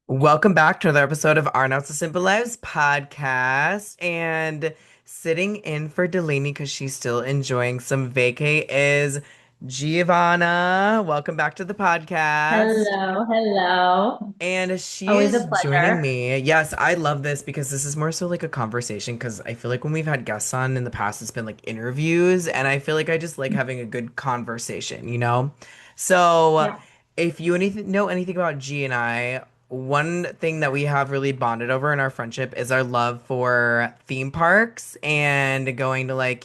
Welcome back to another episode of Our Not So Simple Lives podcast. And sitting in for Delaney because she's still enjoying some vacay is Giovanna. Welcome back to the podcast. Hello, hello. And she Always a is joining pleasure. me. Yes, I love this because this is more so like a conversation because I feel like when we've had guests on in the past, it's been like interviews, and I feel like I just like having a good conversation, you know? So Yeah. if you know anything about G and I, one thing that we have really bonded over in our friendship is our love for theme parks and going to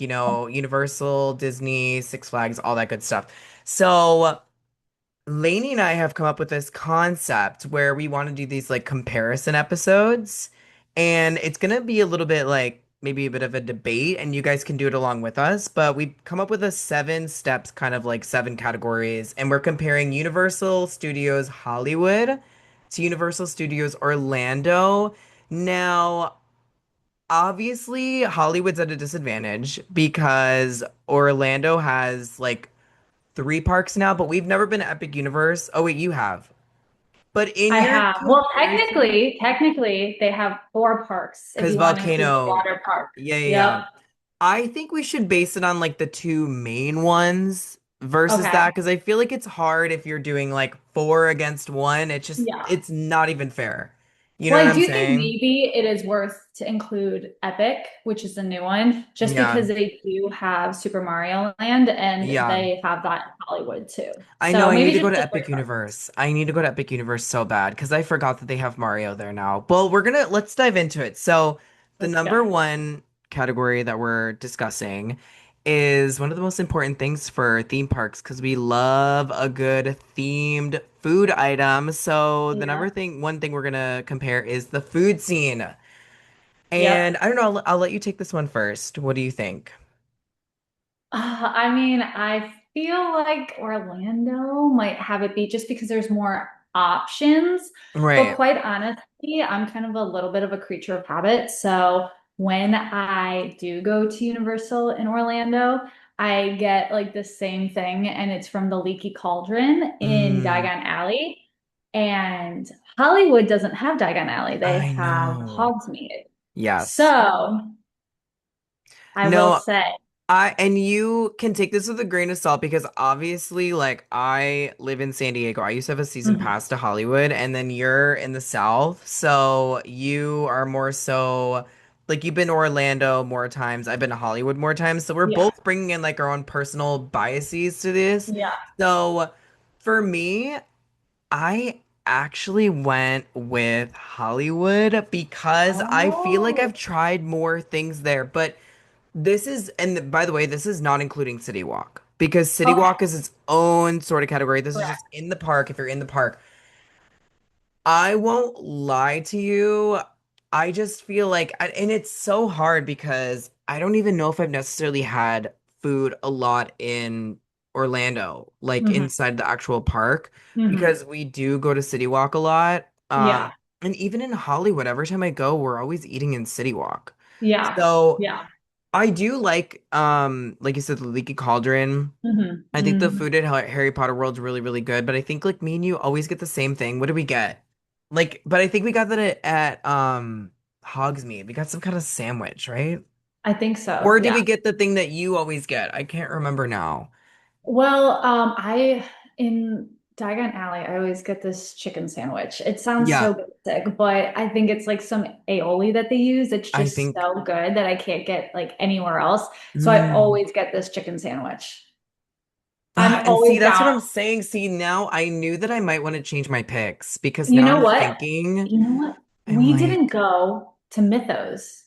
Universal, Disney, Six Flags, all that good stuff. So Lainey and I have come up with this concept where we want to do these like comparison episodes, and it's gonna be a little bit like maybe a bit of a debate, and you guys can do it along with us. But we come up with a seven steps, kind of like seven categories, and we're comparing Universal Studios Hollywood to Universal Studios Orlando. Now, obviously, Hollywood's at a disadvantage because Orlando has like three parks now, but we've never been to Epic Universe. Oh wait, you have. But in I your have. Well, comparison, technically, they have four parks if because you want to include the Volcano, water park. yeah. Yep. I think we should base it on like the two main ones versus Okay. that, because I feel like it's hard if you're doing like four against one. Yeah. It's not even fair. You know Well, what I I'm do think saying? maybe it is worth to include Epic, which is the new one, just Yeah. because they do have Super Mario Land and Yeah. they have that in Hollywood too. I know So I need maybe to go just to the Epic three parks. Universe. I need to go to Epic Universe so bad because I forgot that they have Mario there now. Well, let's dive into it. So, the Let's go. number one category that we're discussing is one of the most important things for theme parks because we love a good themed food item. So, the Yeah. one thing we're gonna compare is the food scene. And Yep. I don't know, I'll let you take this one first. What do you think? I mean, I feel like Orlando might have it beat just because there's more options. But Right. quite honestly, I'm kind of a little bit of a creature of habit. So when I do go to Universal in Orlando, I get like the same thing, and it's from the Leaky Cauldron in Mm, Diagon Alley. And Hollywood doesn't have Diagon Alley, they I have know. Hogsmeade. Yes. So I will No, say, and you can take this with a grain of salt because obviously, like, I live in San Diego. I used to have a season mhm, pass to Hollywood, and then you're in the South. So you are more so like you've been to Orlando more times. I've been to Hollywood more times. So we're yeah, both bringing in like our own personal biases to this. yeah. So for me, I actually went with Hollywood because I feel like I've Oh, tried more things there, but by the way, this is not including City Walk because City okay, Walk is its own sort of category. This is just correct. in the park. If you're in the park, I won't lie to you. I just feel like, and it's so hard because I don't even know if I've necessarily had food a lot in Orlando, like Hmm. inside the actual park, Hmm. because we do go to City Walk a lot. Yeah, And even in Hollywood, every time I go, we're always eating in City Walk. yeah, So yeah. I do like you said, the Leaky Cauldron. Hmm. I think the Hmm. food at Harry Potter World's really, really good, but I think like me and you always get the same thing. What do we get? Like, but I think we got that at Hogsmeade. We got some kind of sandwich, right? I think so. Or did Yeah. we get the thing that you always get? I can't remember now. Well, I in Diagon Alley, I always get this chicken sandwich. It sounds Yeah, so basic, but I think it's like some aioli that they use. It's I just think. so good that I can't get like anywhere else. So I Mm. always get this chicken sandwich. I'm And see, always that's what down. I'm saying. See, now I knew that I might want to change my picks because You now know I'm what? thinking, You know what? I'm We like, didn't go to Mythos,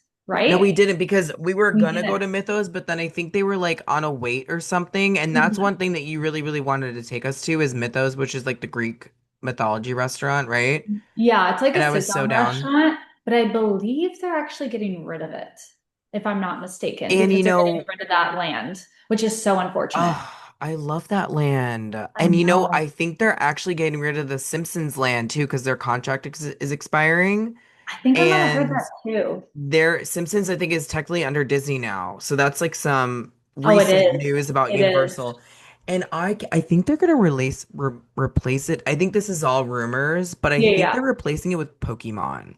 no, we right? didn't because we were We gonna go didn't. to Mythos, but then I think they were like on a wait or something. And that's Mhm. one thing that you really, really wanted to take us to is Mythos, which is like the Greek mythology restaurant, right? Yeah, it's like And a I was sit-down so down. restaurant, but I believe they're actually getting rid of it, if I'm not mistaken, And because they're getting rid of that land, which is so unfortunate. oh, I love that land. I And I know. think they're actually getting rid of the Simpsons land too because their contract is expiring. I think I might have heard And that too. their Simpsons, I think, is technically under Disney now. So that's like some Oh, it recent is. news about It is. Universal. And I think they're gonna replace it. I think this is all rumors, but I Yeah, think yeah. they're replacing it with Pokemon.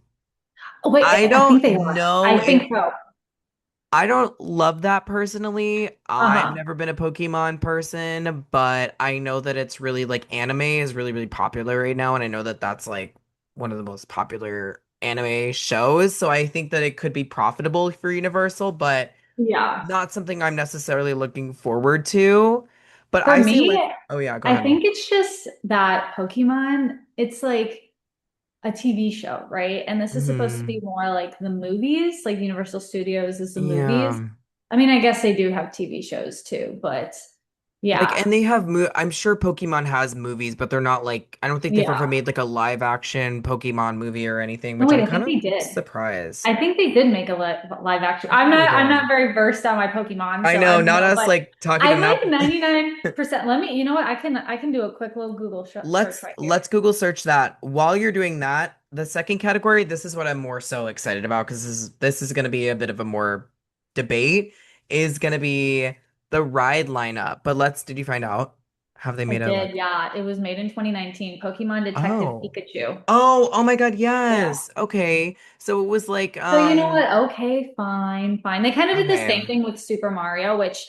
Oh, wait, I I think don't they are. know I if think so. I don't love that personally. I've Uh-huh. never been a Pokemon person, but I know that it's really like anime is really, really popular right now, and I know that that's like one of the most popular anime shows. So I think that it could be profitable for Universal, but Yeah. not something I'm necessarily looking forward to. But For I see me, like, oh yeah, go I ahead. think it's just that Pokemon, it's like a TV show, right? And this is supposed to be Hmm. more like the movies, like Universal Studios is the movies. Yeah. I mean, I guess they do have TV shows too, but Like, yeah, and they have I'm sure Pokemon has movies, but they're not like, I don't think they've ever yeah. made like a live action Pokemon movie or anything, No, which wait, I'm I kind think of they did. surprised. I think they did make a live action. I think they I'm did. not very versed on my Pokemon, I so I know, don't not know, us but like talking I'm enough. like 99%. Let me, you know what? I can do a quick little Google search right here. Let's Google search that. While you're doing that, the second category, this is what I'm more so excited about because this is going to be a bit of a more debate, is going to be the ride lineup. But did you find out? Have they I made a did, like, yeah. It was made in 2019. Pokemon Detective oh. Pikachu. Oh my God, Yeah. yes. Okay. So it was like So you know what? Okay, fine, fine. They kind of did the okay. same thing with Super Mario, which,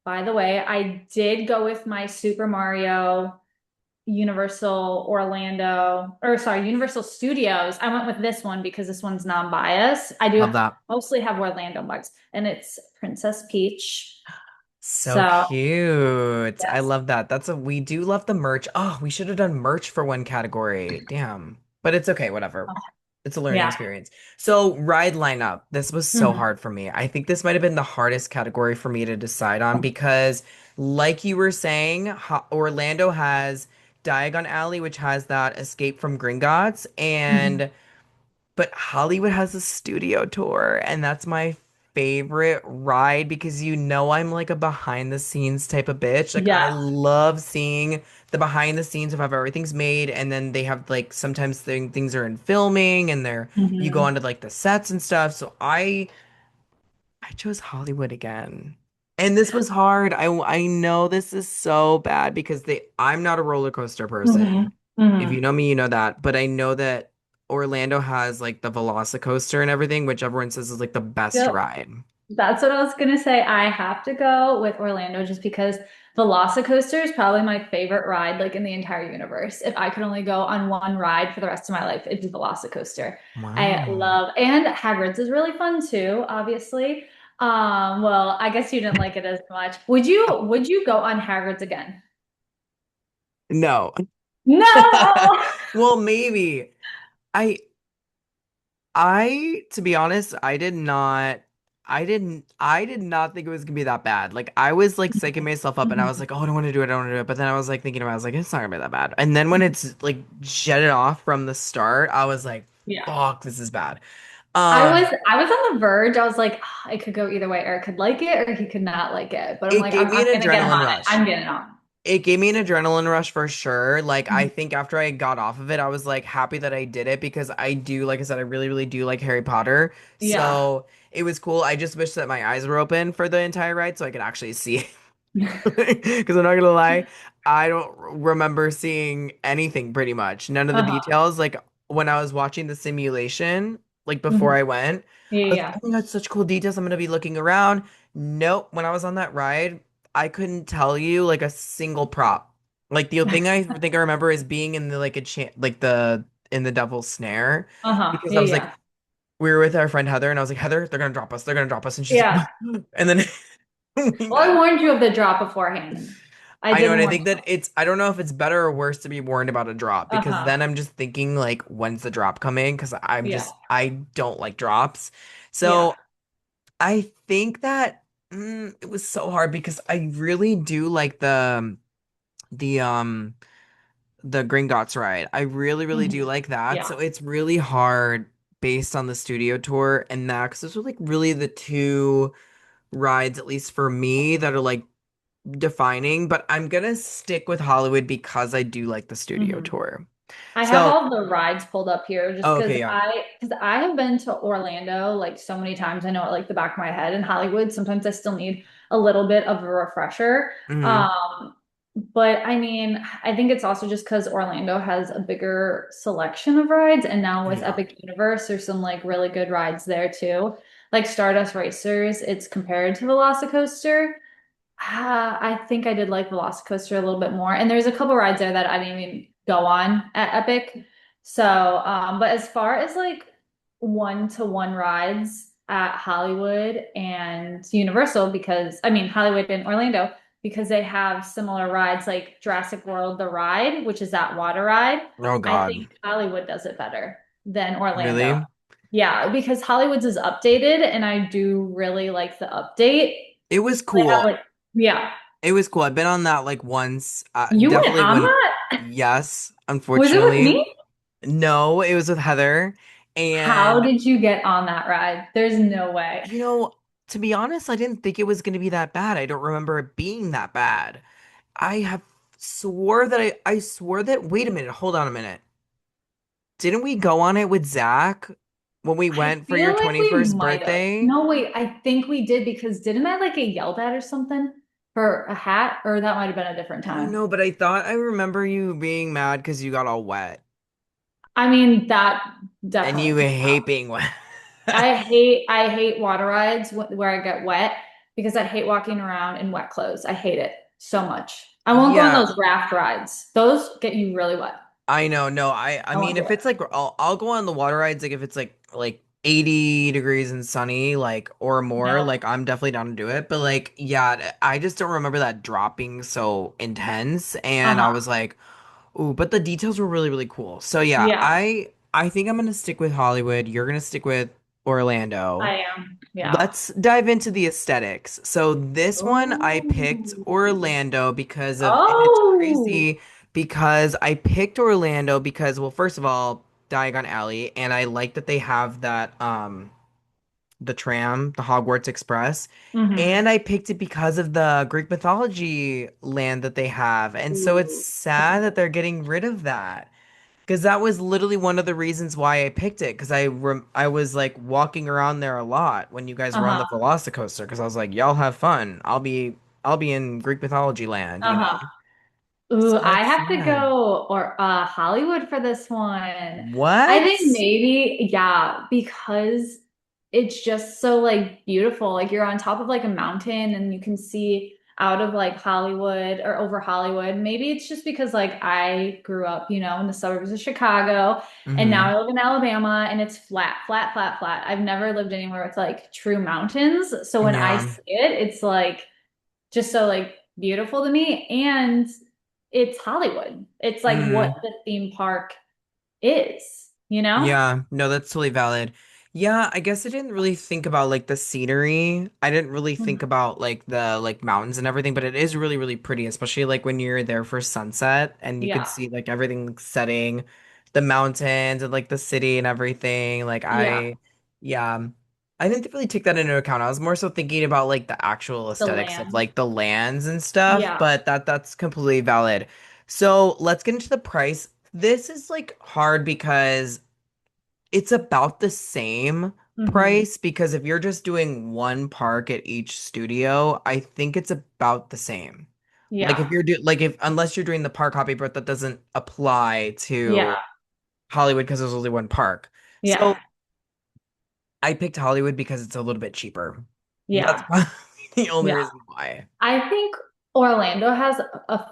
by the way, I did go with my Super Mario Universal Orlando, or sorry, Universal Studios. I went with this one because this one's non-biased. I do Love that. mostly have Orlando mugs, and it's Princess Peach. So So, cute. I yes. love that. We do love the merch. Oh, we should have done merch for one category. Damn. But it's okay, whatever. It's a learning Yeah. experience. So, ride lineup. This was so Mhm. hard for me. I think this might have been the hardest category for me to decide on because, like you were saying, Orlando has Diagon Alley, which has that Escape from Gringotts, Mhm. and but Hollywood has a studio tour, and that's my favorite ride because I'm like a behind the scenes type of bitch. Like I Yeah. love seeing the behind the scenes of how everything's made, and then they have like sometimes things are in filming, and you go Mhm. onto like the sets and stuff. So I chose Hollywood again. And this was hard. I know this is so bad because I'm not a roller coaster person. Mhm. If you Mhm. know me, you know that. But I know that Orlando has like the Velocicoaster and everything, which everyone says is like the best Yep. ride. That's what I was gonna say. I have to go with Orlando just because Velocicoaster is probably my favorite ride, like in the entire universe. If I could only go on one ride for the rest of my life, it'd be Velocicoaster. I Wow. love, and Hagrid's is really fun too, obviously. Well, I guess you didn't like it as much. Would you go on Hagrid's again? No. No! Well, maybe. I to be honest, I did not think it was gonna be that bad. Like I was like psyching myself up and I was Mhm. like, oh, I don't want to do it, I don't want to do it. But then I was like thinking about it, I was like, it's not gonna be that bad. And then when it's like jetted off from the start, I was like, Yeah. fuck, this is bad. Um, I was on the verge. I was like, "Ah, it could go either way. Eric could like it or he could not like it. But I'm it like, gave me I'm an gonna get him adrenaline on it. rush. I'm getting on. It gave me an adrenaline rush for sure. Like I Mhm. think after I got off of it, I was like happy that I did it because I do, like I said, I really, really do like Harry Potter. Yeah. So it was cool. I just wish that my eyes were open for the entire ride so I could actually see. Because I'm not gonna lie, I don't remember seeing anything pretty much. None of the Uh-huh. details. Like when I was watching the simulation, like before Mhm. I went, Yeah, I was like, yeah. oh my God, such cool details. I'm gonna be looking around. Nope. When I was on that ride, I couldn't tell you like a single prop. Like the thing I think I remember is being in the like like the in the devil's snare Uh-huh. because I Yeah, was like, yeah. we were with our friend Heather, and I was like, Heather, they're gonna drop us. They're gonna drop us. And she's Yeah. like, and then we Well, I got warned you of the drop beforehand. I I know, did and I warn think that you. I don't know if it's better or worse to be warned about a drop because Uh-huh. then I'm just thinking like, when's the drop coming? Because Yeah. I don't like drops. Yeah. So I think that it was so hard because I really do like the the Gringotts ride. I really, really do Mhm. like that. Yeah. So it's really hard based on the studio tour and that because those are like really the two rides, at least for me, that are like defining, but I'm gonna stick with Hollywood because I do like the studio Mhm. tour. I have So, all the rides pulled up here just oh, okay, yeah. because I have been to Orlando like so many times. I know it like the back of my head. In Hollywood, sometimes I still need a little bit of a refresher. Hmm. Um, but I mean, I think it's also just because Orlando has a bigger selection of rides, and now with Yeah. Epic Universe, there's some like really good rides there too. Like Stardust Racers, it's compared to Velocicoaster. I think I did like Velocicoaster a little bit more. And there's a couple rides there that I didn't even go on at Epic. So, but as far as like one-to-one rides at Hollywood and Universal, because I mean Hollywood and Orlando, because they have similar rides like Jurassic World, the ride, which is that water ride. Oh I God. think Hollywood does it better than Orlando. Really? Yeah, because Hollywood's is updated and I do really like the update. It was They have cool. like, yeah. It was cool. I've been on that like once. You went Definitely on when, that? yes, Was it with unfortunately. me? No, it was with Heather. How And, did you get on that ride? There's no way. you know, to be honest, I didn't think it was going to be that bad. I don't remember it being that bad. I have swore that I swore that, wait a minute, hold on a minute. Didn't we go on it with Zach when we I went for your feel like we 21st might have. birthday? No, wait, I think we did because didn't I like get yelled at or something for a hat? Or that might have been a different I don't time. know, but I thought I remember you being mad because you got all wet I mean, that and definitely you could hate count. being wet. I hate water rides where I get wet because I hate walking around in wet clothes. I hate it so much. I won't go on Yeah, those raft rides. Those get you really wet. I know. No, I I won't mean do if it. it's like I'll go on the water rides like if it's like 80 degrees and sunny like or more, No. like I'm definitely down to do it. But like yeah, I just don't remember that dropping so intense and I Uh-huh. was like, "Ooh, but the details were really really cool." So yeah, Yeah, I think I'm gonna stick with Hollywood. You're gonna stick with Orlando. I am. Yeah. Let's dive into the aesthetics. So this one I picked Oh. Orlando because of, and it's Oh. crazy because I picked Orlando because, well, first of all, Diagon Alley, and I like that they have that the tram, the Hogwarts Express, Hmm. and I picked it because of the Greek mythology land that they have. And so it's Ooh. sad Okay. that they're getting rid of that. Because that was literally one of the reasons why I picked it. Because I was like walking around there a lot when you guys were on the Uh-huh. Velocicoaster. Because I was like, y'all have fun. I'll be in Greek mythology land, you know. Uh-huh. Ooh, So I that's have to sad. go or Hollywood for this one. I What? think maybe, yeah, because it's just so like beautiful. Like you're on top of like a mountain and you can see out of like Hollywood or over Hollywood. Maybe it's just because like I grew up, in the suburbs of Chicago and now Mm-hmm. I live in Alabama and it's flat, flat, flat, flat. I've never lived anywhere with like true mountains. So when I Yeah. see it, it's like just so like beautiful to me. And it's Hollywood. It's like what Mm-hmm. the theme park is, you know? Yeah, no, that's totally valid. Yeah, I guess I didn't really think about like the scenery. I didn't really think Mhm. about like the like mountains and everything, but it is really, really pretty, especially like when you're there for sunset and you can Yeah. see like everything setting, the mountains and like the city and everything. Yeah. Yeah, I didn't really take that into account. I was more so thinking about like the actual The aesthetics of land. like the lands and stuff, Yeah. but that's completely valid. So let's get into the price. This is like hard because it's about the same Hmm. price because if you're just doing one park at each studio, I think it's about the same. Like if Yeah. you're do like if unless you're doing the park hopping, but that doesn't apply Yeah. to Hollywood because there's only one park. Yeah. So I picked Hollywood because it's a little bit cheaper. That's Yeah. probably the only Yeah. reason why. I think Orlando has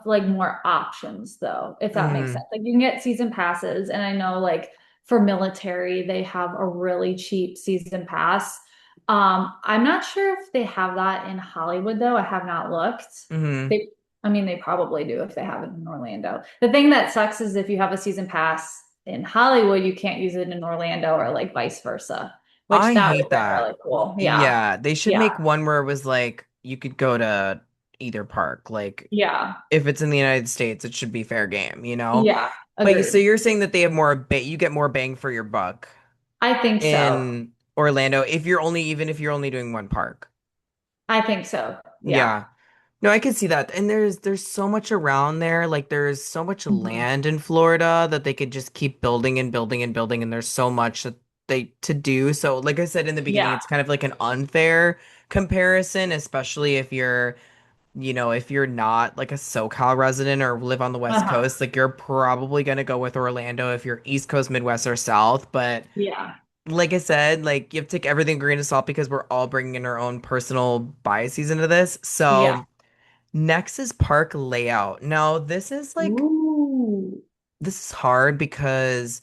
like more options though, if that makes Hmm. sense. Like you can get season passes, and I know like for military they have a really cheap season pass. I'm not sure if they have that in Hollywood though. I have not looked. Hmm. They, I mean, they probably do if they have it in Orlando. The thing that sucks is if you have a season pass in Hollywood, you can't use it in Orlando or like vice versa, which I that would hate have been that. really cool. Yeah. Yeah, they should Yeah. make one where it was like you could go to either park. Like Yeah. if it's in the United States, it should be fair game, you know? Yeah. But so Agreed. you're saying that they have more you get more bang for your buck I think so. in Orlando if you're only even if you're only doing one park. I think so. Yeah. Yeah. No, I can see that. And there's so much around there. Like there's so much Mhm. land in Florida that they could just keep building and building and building, and there's so much that they to do. So like I said in the beginning, Yeah. it's kind of like an unfair comparison, especially if you're, if you're not like a SoCal resident or live on the West Uh-huh. Coast, like you're probably gonna go with Orlando if you're East Coast, Midwest, or South. But Yeah. like I said, like you have to take everything with a grain of salt because we're all bringing in our own personal biases into this. Yeah. So next is park layout. Now, Ooh. this is hard because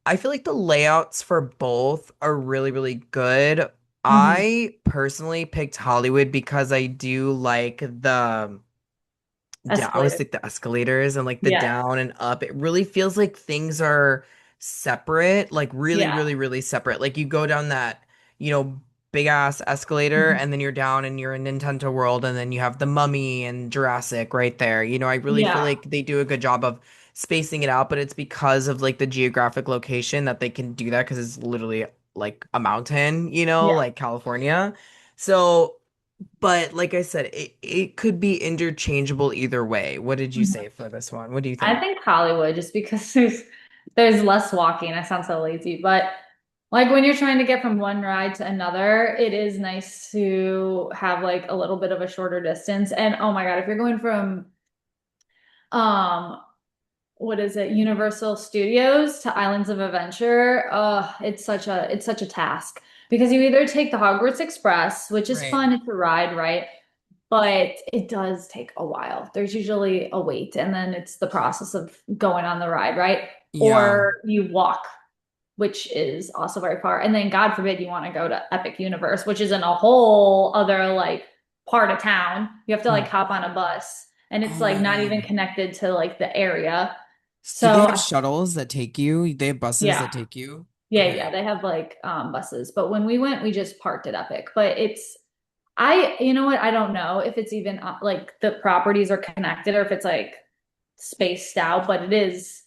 I feel like the layouts for both are really, really good. Hmm. I personally picked Hollywood because I do like the down, I was Escalator. like the escalators and like the Yeah. down and up. It really feels like things are separate, like really, Yeah. really, really separate. Like you go down that, you know, big ass escalator Mhm. and then you're down and you're in Nintendo World and then you have the Mummy and Jurassic right there. I really feel Yeah. like they do a good job of spacing it out, but it's because of like the geographic location that they can do that because it's literally like a mountain, Yeah. like California. So but like I said, it could be interchangeable either way. What did you Mhm. say for this one? What do you I think? think Hollywood, just because there's less walking. I sound so lazy, but like when you're trying to get from one ride to another, it is nice to have like a little bit of a shorter distance. And oh my God, if you're going from um what is it, Universal Studios to Islands of Adventure, it's such a task because you either take the Hogwarts Express, which is Right. fun, it's a ride, right? But it does take a while. There's usually a wait, and then it's the process of going on the ride, right? Yeah. Or you walk, which is also very far. And then, God forbid, you want to go to Epic Universe, which is in a whole other like part of town. You have to like Hmm. hop on a bus, and it's Oh, like not even right. connected to like the area. Do they So, have shuttles that take you? They have buses that yeah. take you? Yeah, Okay. they have like buses. But when we went, we just parked at Epic. But I, you know what? I don't know if it's even like the properties are connected or if it's like spaced out, but it is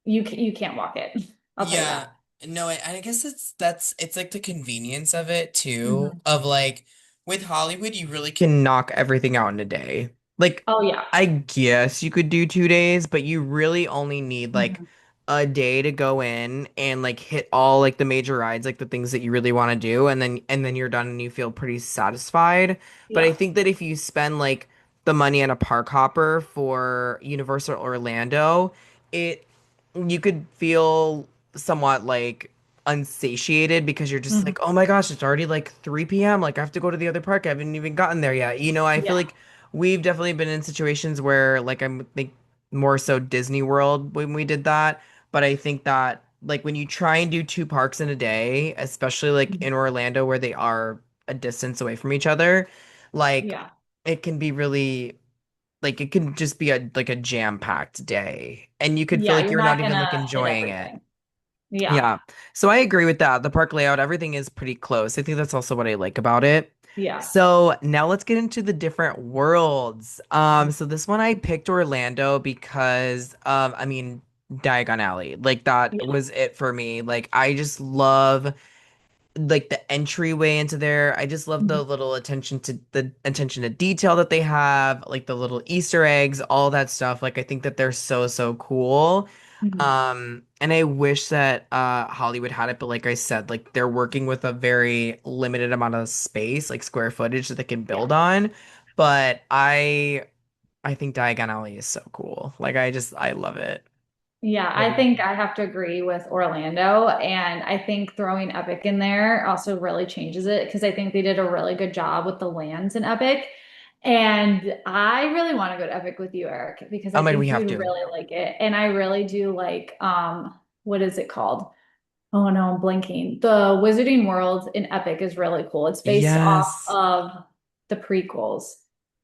you can't walk it. I'll tell you Yeah, that. no, I guess it's like the convenience of it too, Hmm. of like with Hollywood, you really can knock everything out in a day. Like, Oh yeah. I guess you could do 2 days, but you really only need like Hmm. a day to go in and like hit all like the major rides, like the things that you really want to do, and then you're done and you feel pretty satisfied. But I Yeah. think that if you spend like the money on a park hopper for Universal Orlando, it you could feel somewhat like unsatiated because you're just Hmm. like, oh my gosh, it's already like 3 p.m. Like I have to go to the other park. I haven't even gotten there yet. I feel Yeah. like we've definitely been in situations where like I'm think more so Disney World when we did that. But I think that like when you try and do two parks in a day, especially like Mhm. in Orlando where they are a distance away from each other, like Yeah. it can be really like it can just be a jam-packed day and you could feel Yeah, like you're you're not not even like gonna hit enjoying it. everything. Yeah. Yeah. So I agree with that. The park layout, everything is pretty close. I think that's also what I like about it. Yeah. So now let's get into the different worlds. So this one I picked Orlando because I mean Diagon Alley. Like that Yeah. was it for me. Like I just love like the entryway into there. I just love Mhm. the attention to detail that they have, like the little Easter eggs, all that stuff. Like I think that they're so so cool. Mhm. And I wish that Hollywood had it, but like I said, like they're working with a very limited amount of space, like square footage that they can Yeah. build on. But I think Diagon Alley is so cool. Like I love it. Yeah, What I do you think think? I have to agree with Orlando. And I think throwing Epic in there also really changes it because I think they did a really good job with the lands in Epic. And I really want to go to Epic with you, Eric, because Oh I man, we think have you'd to. really like it. And I really do like what is it called? Oh no, I'm blinking. The Wizarding World in Epic is really cool. It's based off Yes. of the prequels.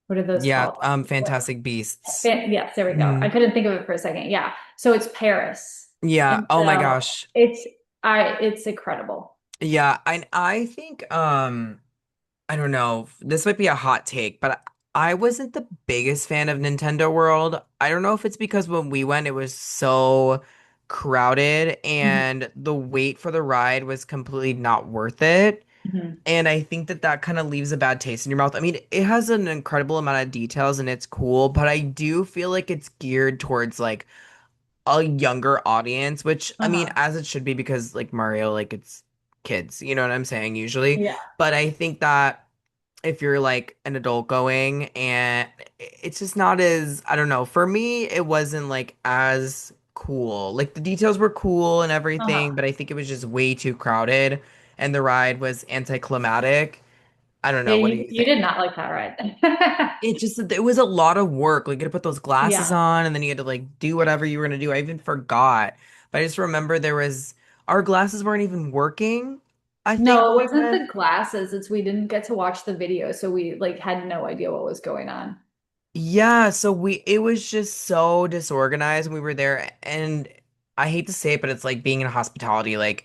What are those Yeah, called? Fantastic Beasts. Yes, there we go. I Mm. couldn't think of it for a second. Yeah. So it's Paris. Yeah. And Oh my so gosh. it's incredible. Yeah, I think I don't know. This might be a hot take, but I wasn't the biggest fan of Nintendo World. I don't know if it's because when we went, it was so crowded Mhm. and the wait for the ride was completely not worth it. Mhm. And I think that that kind of leaves a bad taste in your mouth. I mean, it has an incredible amount of details and it's cool, but I do feel like it's geared towards like a younger audience, which I mean, Uh-huh. as it should be because like Mario, like it's kids, you know what I'm saying, usually. Yeah. But I think that if you're like an adult going and it's just not as, I don't know, for me, it wasn't like as cool. Like the details were cool and everything, Uh-huh. but I think it was just way too crowded and the ride was anticlimactic. I don't Yeah, know. What do you you think? did not like that ride. It just it was a lot of work. Like you had to put those glasses Yeah. on and then you had to like do whatever you were gonna do. I even forgot. But I just remember there was our glasses weren't even working, I think, No, when it we wasn't went. the glasses. It's we didn't get to watch the video, so we like had no idea what was going on. Yeah, so we it was just so disorganized when we were there and I hate to say it, but it's like being in hospitality, like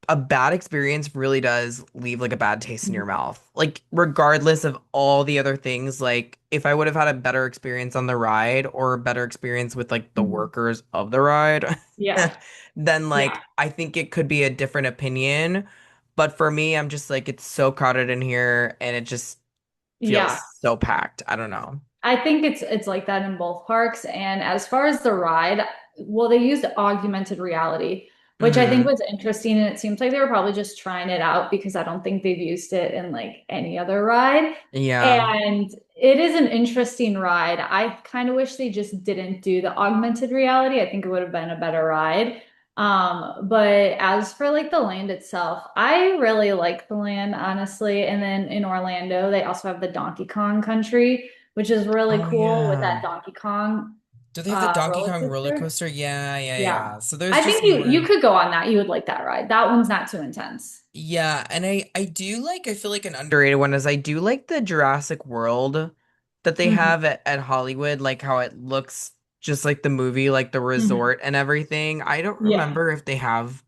a bad experience really does leave like a bad taste in your Mhm. mouth. Like regardless of all the other things, like if I would have had a better experience on the ride or a better experience with like the Mhm. workers of the ride, Yeah. then Yeah. like I think it could be a different opinion. But for me, I'm just like it's so crowded in here and it just feels Yeah. so packed. I don't know. I think it's like that in both parks. And as far as the ride, well, they used augmented reality, which I think Hmm. was interesting. And it seems like they were probably just trying it out because I don't think they've used it in like any other ride. Yeah. And it is an interesting ride. I kind of wish they just didn't do the augmented reality. I think it would have been a better ride. But as for like the land itself, I really like the land, honestly. And then in Orlando, they also have the Donkey Kong Country, which is really Oh cool with that yeah. Donkey Kong Do they have the Donkey roller Kong roller coaster. coaster? Yeah, yeah, Yeah. yeah. So there's I just think you more. could go on that. You would like that ride. That one's not too intense. Yeah, and I do like I feel like an underrated one is I do like the Jurassic World that they Hmm. have at Hollywood, like how it looks just like the movie, like the Hmm. resort and everything. I don't Yeah. remember if they have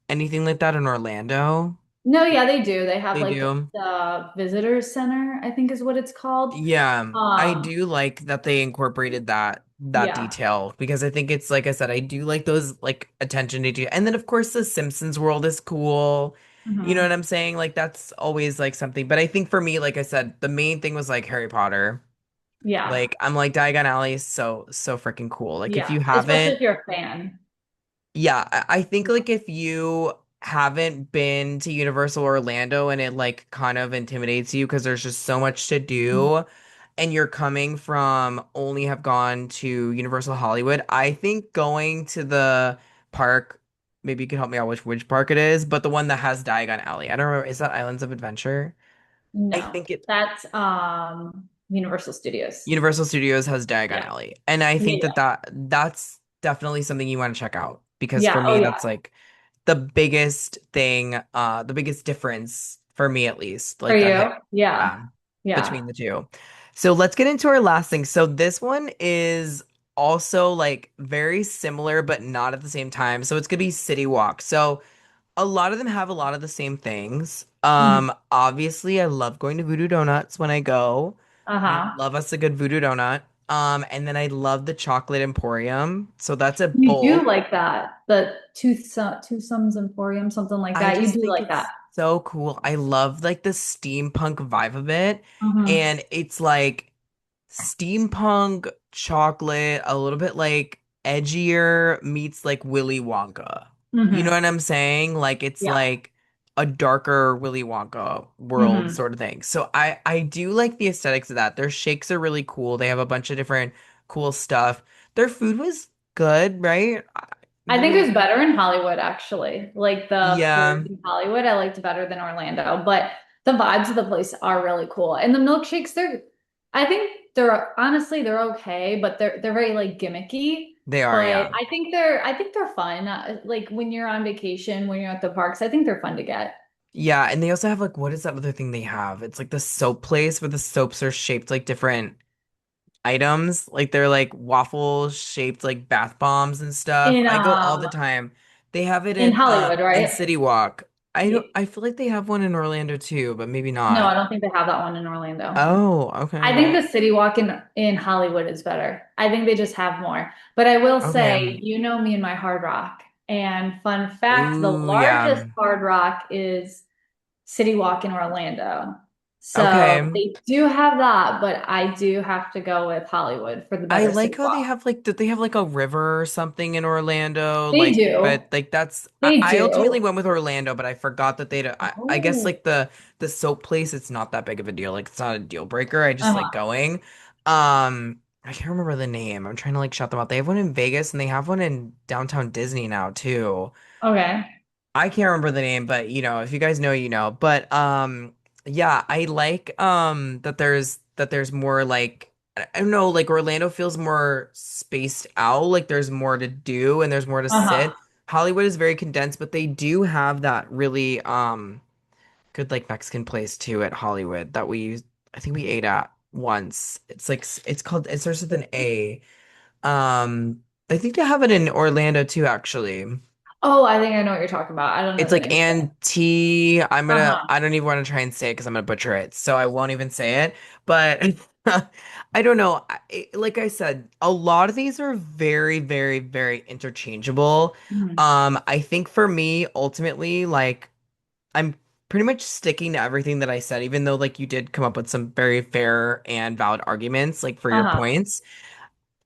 anything like that in Orlando. No, yeah, they do. They have They like do. the visitor center, I think is what it's called. Yeah, I Um, do like that they incorporated that yeah. detail because I think it's like I said, I do like those like attention to detail. And then of course the Simpsons world is cool. You know what Hmm. I'm saying? Like that's always like something. But I think for me, like I said, the main thing was like Harry Potter. Yeah. Like I'm like Diagon Alley is so freaking cool. Like if Yeah. you Especially haven't, if you're a fan. yeah, I think like if you haven't been to Universal Orlando and it like kind of intimidates you because there's just so much to Mhm. do and you're coming from only have gone to Universal Hollywood, I think going to the park, maybe you can help me out which park it is, but the one that has Diagon Alley. I don't remember, is that Islands of Adventure? I No, think it that's Universal Studios. Universal Studios has Diagon Yeah. Alley. And I think that Yeah. that's definitely something you want to check out because for Yeah. Oh me yeah. that's like the biggest thing, the biggest difference for me at least, For like you? Yeah. um, Yeah. between the two. So let's get into our last thing. So this one is also like very similar, but not at the same time. So it's gonna be City Walk. So a lot of them have a lot of the same things. Mhm. Obviously, I love going to Voodoo Donuts when I go. We Uh-huh. love us a good Voodoo Donut. And then I love the Chocolate Emporium. So that's a You both. do like that. The Two Sums Emporium, something like I that. You just do think like that. it's so cool. I love like the steampunk vibe of it. Hmm. And it's like steampunk chocolate, a little bit like edgier meets like Willy Wonka. You know Hmm. what I'm saying? Like it's Yeah. like a darker Willy Wonka world Hmm. sort of thing. So I do like the aesthetics of that. Their shakes are really cool. They have a bunch of different cool stuff. Their food was good, right? I What do think you it was better in Hollywood, actually. Like the food Yeah, in Hollywood, I liked better than Orlando, but the vibes of the place are really cool. And the milkshakes, I think they're honestly they're okay, but they're very like gimmicky. they are, But yeah. I think they're fun. Like when you're on vacation, when you're at the parks, I think they're fun to get. Yeah, and they also have like what is that other thing they have? It's like the soap place where the soaps are shaped like different items. Like they're like waffle shaped like bath bombs and stuff. In I go all the time. They have it in Hollywood, in right? City Walk. Ye- I feel like they have one in Orlando too, but maybe No, I not. don't think they have that one in Orlando. Oh, I think okay. the City Walk in Hollywood is better. I think they just have more. But I will say, Okay. you know me and my Hard Rock. And fun fact, the Ooh, yeah. largest Hard Rock is City Walk in Orlando. So Okay. they do have that, but I do have to go with Hollywood for the I better like City how they Walk. have like, did they have like a river or something in Orlando? They Like, do. but like that's They I ultimately do. went with Orlando, but I forgot that I guess Oh. like the soap place, it's not that big of a deal. Like it's not a deal breaker. I just like Uh-huh. going. I can't remember the name. I'm trying to like shout them out. They have one in Vegas and they have one in downtown Disney now too. Okay. I can't remember the name, but if you guys know, you know. But yeah, I like that there's more like I don't know, like Orlando feels more spaced out, like there's more to do and there's more to Uh-huh. sit. Hollywood is very condensed, but they do have that really good like Mexican place too at Hollywood that I think we ate at once. It's like it's called it starts with an A. I think they have it in Orlando too, actually. Oh, I think I know what you're talking about. I don't know It's the like name of it. anti. Uh-huh. I don't even want to try and say it because I'm gonna butcher it, so I won't even say it. But I don't know. Like I said, a lot of these are very, very, very interchangeable. Mhm. I think for me, ultimately, like I'm pretty much sticking to everything that I said, even though like you did come up with some very fair and valid arguments, like for your Uh-huh. points.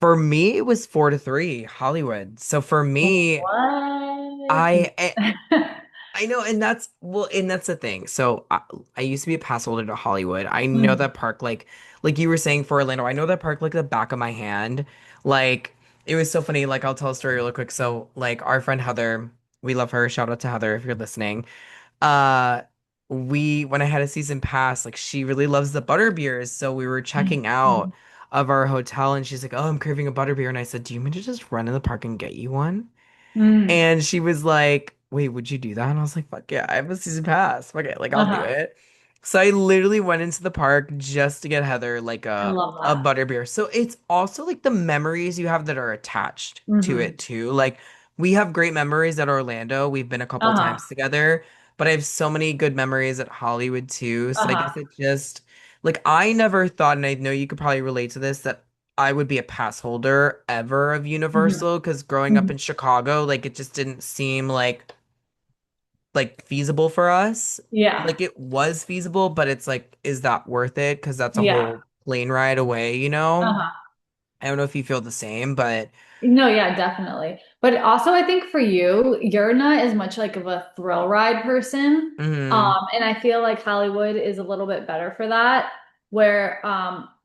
For me, it was 4-3, Hollywood. So for me, What? I I know, and that's the thing. So I used to be a pass holder to Hollywood. I know Mhm. that park like you were saying for Orlando. I know that park like the back of my hand. Like it was so funny. Like I'll tell a story real quick. So like our friend Heather, we love her. Shout out to Heather if you're listening. Uh, we when I had a season pass, like she really loves the butter beers. So we were checking out Mhm. of our hotel, and she's like, "Oh, I'm craving a butter beer," and I said, "Do you mean to just run in the park and get you one?" Mhm. And she was like, "Wait, would you do that?" And I was like, "Fuck yeah, I have a season pass. Fuck it, like I'll do Uh-huh. it." So I literally went into the park just to get Heather like I love a that. butterbeer. So it's also like the memories you have that are attached to Hmm. it too. Like we have great memories at Orlando. We've been a couple Uh-huh. times together, but I have so many good memories at Hollywood too. So I guess Uh-huh. it just like I never thought, and I know you could probably relate to this, that I would be a pass holder ever of Hmm. Universal because growing up Hmm. in Chicago, like it just didn't seem like feasible for us. Yeah. Like it was feasible, but it's like, is that worth it? Because that's a Yeah. whole plane ride away, you know? Uh-huh. I don't know if you feel the same, but No, yeah, definitely. But also I think for you, you're not as much like of a thrill ride person. mhm, And I feel like Hollywood is a little bit better for that, where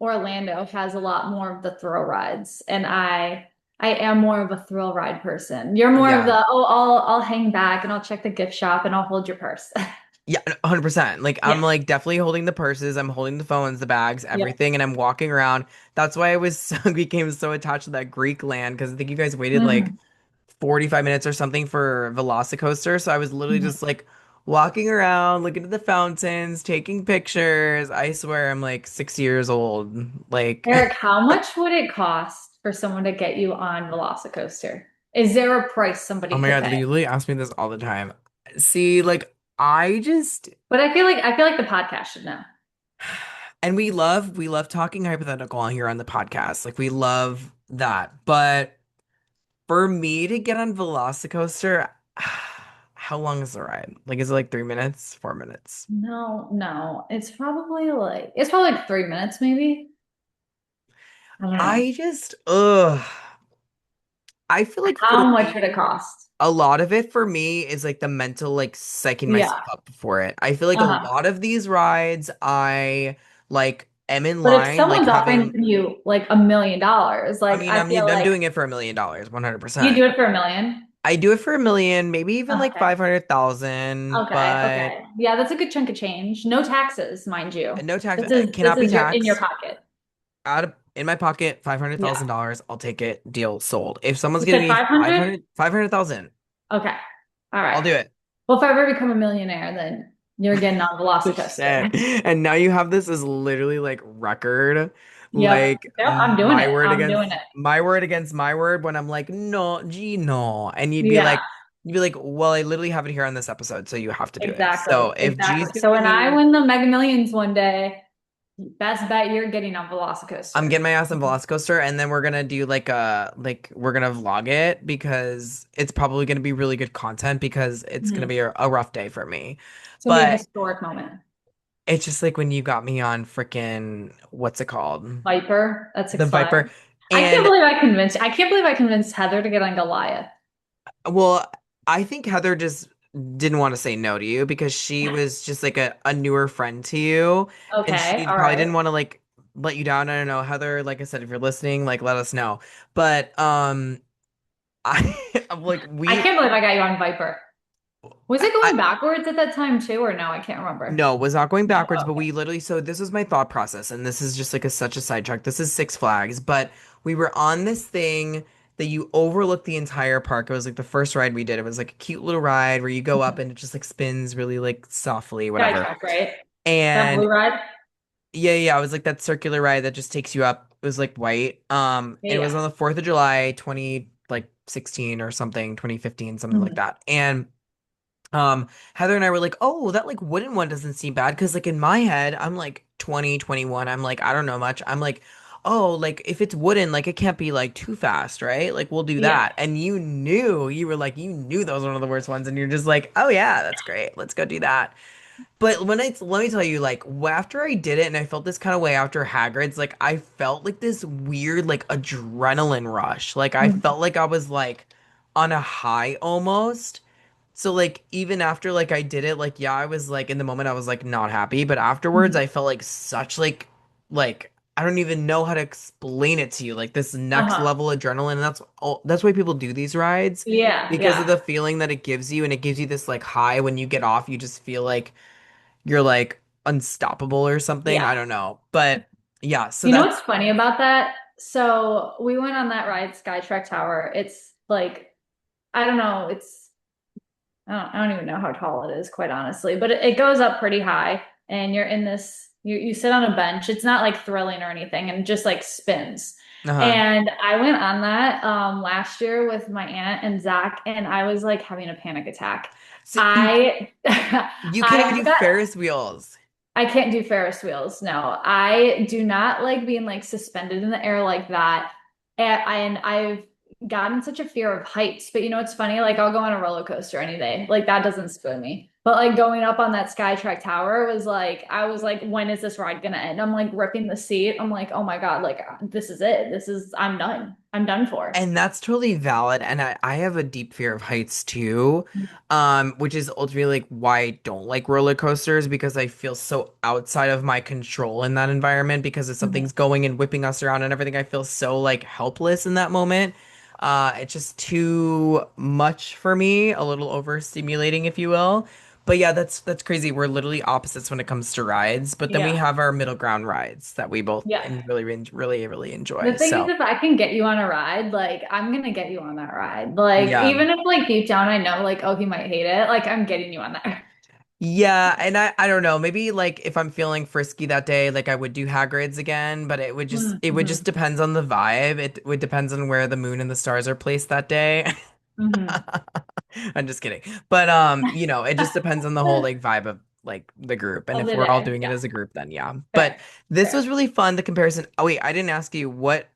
Orlando has a lot more of the thrill rides. And I am more of a thrill ride person. You're more of yeah. the, oh, I'll hang back and I'll check the gift shop and I'll hold your purse. Yeah, 100%. Like I'm Yeah. like definitely holding the purses, I'm holding the phones, the bags, Yep. everything, and I'm walking around. That's why I was became so attached to that Greek land because I think you guys waited like Hmm. 45 minutes or something for Velocicoaster. So I was literally Hmm. just like walking around, looking at the fountains, taking pictures. I swear I'm like 6 years old. Like, Eric, how much would it cost for someone to get you on Velocicoaster? Is there a price oh somebody my could God, pay? literally ask me this all the time. See, like, I just, But I feel like the podcast should know. and we love talking hypothetical here on the podcast. Like, we love that. But for me to get on Velocicoaster, how long is the ride? Like, is it like 3 minutes, 4 minutes? No, no. It's probably like 3 minutes maybe. I don't know. I just, ugh. I feel like for How much would it me, cost? a lot of it for me is like the mental, like psyching myself Yeah. up for it. I feel like a Uh-huh. lot of these rides, I like am in But if line, like someone's offering having, you like $1 million, I like mean, I feel I'm like doing it for $1 million, you 100%. do it for 1 million. I do it for 1 million, maybe even like Okay. 500,000, Okay. but Okay. Yeah, that's a good chunk of change. No taxes, mind you. no tax, This cannot be is your in your taxed. pocket. Out of in my pocket, Yeah. $500,000, I'll take it. Deal sold. If someone's You giving said me 500? 500,000, Okay. All I'll right. do it. Well, if I ever become a millionaire, then you're getting on Shit. Velocicoaster. And now you have this as literally like record, Yep. like Yep. I'm doing it. I'm doing it. my word against my word when I'm like, no, gee, no. And Yeah, you'd be like, well, I literally have it here on this episode, so you have to do it. exactly. So if G's Exactly. gonna So give when I me win the Mega Millions one day, Best bet you're getting on I'm Velocicoaster. getting my ass on Velocicoaster, and then we're gonna do like we're gonna vlog it because it's probably gonna be really good content because it's gonna Mhm. be a rough day for me. It's gonna be a But historic moment. it's just like when you got me on freaking what's it called? Viper at The Six Viper. Flags. And I can't believe I convinced Heather to get on Goliath. well, I think Heather just didn't want to say no to you because she was just like a newer friend to you and Okay, she all probably didn't right. want to like let you down. I don't know. Heather, like I said, if you're listening, like let us know. But I I'm like I we can't believe I got you on Viper. Was it I going backwards at that time too, or no? I can't remember. no, was not going No, backwards, but okay. we literally so this was my thought process, and this is just like such a sidetrack. This is Six Flags, but we were on this thing that you overlook the entire park. It was like the first ride we did. It was like a cute little ride where you go up Mhm. and it just like spins really like softly, whatever. Skytrack, right? That And blue ride? yeah, yeah, it was like that circular ride that just takes you up. It was like white. Yeah, And it was yeah. on the 4th of July, 20 like 16 or something, 2015, something like Mhm. that. And Heather and I were like, oh, that like wooden one doesn't seem bad. Cause like in my head, I'm like 20, 21. I'm like, I don't know much. I'm like, oh, like if it's wooden, like it can't be like too fast, right? Like we'll do Yeah. that. And you were like, you knew that was one of the worst ones. And you're just like, oh yeah, that's great. Let's go do that. But let me tell you, like after I did it and I felt this kind of way after Hagrid's, like I felt like this weird like adrenaline rush. Like I Mhm. felt like I was like on a high almost. So like even after like I did it, like yeah, I was like in the moment I was like not happy, but afterwards Mhm. I felt like such like I don't even know how to explain it to you. Like this next Uh-huh. level adrenaline, and that's why people do these rides Yeah, because of yeah. the feeling that it gives you, and it gives you this like high when you get off, you just feel like you're like unstoppable or something. Yeah. I don't know. But yeah, so You know that's what's funny about that? So we went on that ride, Skytrack Tower. It's like, I don't know, I don't even know how tall it is, quite honestly, but it goes up pretty high and you're in this, you sit on a bench. It's not like thrilling or anything and it just like spins. uh-huh. And I went on that last year with my aunt and Zach, and I was like having a panic attack. So I you can't even I do got Ferris wheels. I can't do Ferris wheels. No, I do not like being like suspended in the air like that. And I've gotten such a fear of heights. But you know, it's funny. Like I'll go on a roller coaster any day. Like that doesn't scare me. But like going up on that Skytrack tower was like, I was like, when is this ride gonna end? I'm like ripping the seat. I'm like, oh my God, like this is it. I'm done. I'm done for. And that's totally valid. And I have a deep fear of heights too, which is ultimately like why I don't like roller coasters because I feel so outside of my control in that environment because if Mhm. something's going and whipping us around and everything, I feel so like helpless in that moment. It's just too much for me, a little overstimulating, if you will. But yeah, that's crazy. We're literally opposites when it comes to rides, but then we Yeah. have our middle ground rides that we both Yeah. and really The enjoy. thing is, So if I can get you on a ride, like I'm gonna get you on that ride. Like yeah. even if like deep down I know like oh he might hate it, like I'm getting you on that. Yeah, and I don't know, maybe like if I'm feeling frisky that day, like I would do Hagrid's again, but it would just Mm-hmm. depends on the vibe. It would depends on where the moon and the stars are placed that day. Hmm. I'm just kidding. But it just depends on the whole like vibe of like the group. And Of if the we're all day. doing it Yeah. as a group, then yeah. But Fair. this was Fair. really fun, the comparison. Oh wait, I didn't ask you what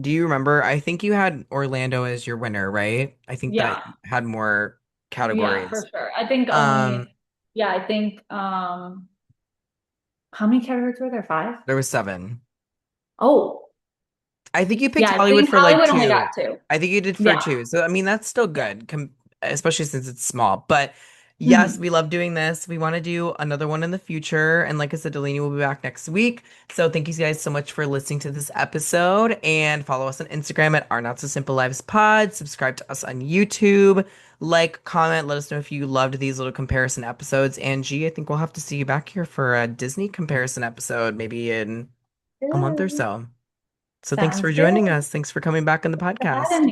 do you remember? I think you had Orlando as your winner, right? I think that Yeah. had more Yeah, for categories. sure. I think Um, only yeah, I think how many categories were there? Five? there was seven. Oh, I think you picked yeah, I Hollywood think for like Hollywood only got two. two. I think you did for Yeah. two. So I mean that's still Yeah. good, especially since it's small. But yes, Hmm. we love doing this. We want to do another one in the future. And like I said, Delaney will be back next week. So thank you guys so much for listening to this episode and follow us on Instagram at Our Not So Simple Lives Pod. Subscribe to us on YouTube. Like, comment, let us know if you loved these little comparison episodes. And G, I think we'll have to see you back here for a Disney comparison episode maybe in a month or Good. so. So thanks Sounds for good. joining us. Thanks for coming back on the For having podcast. me.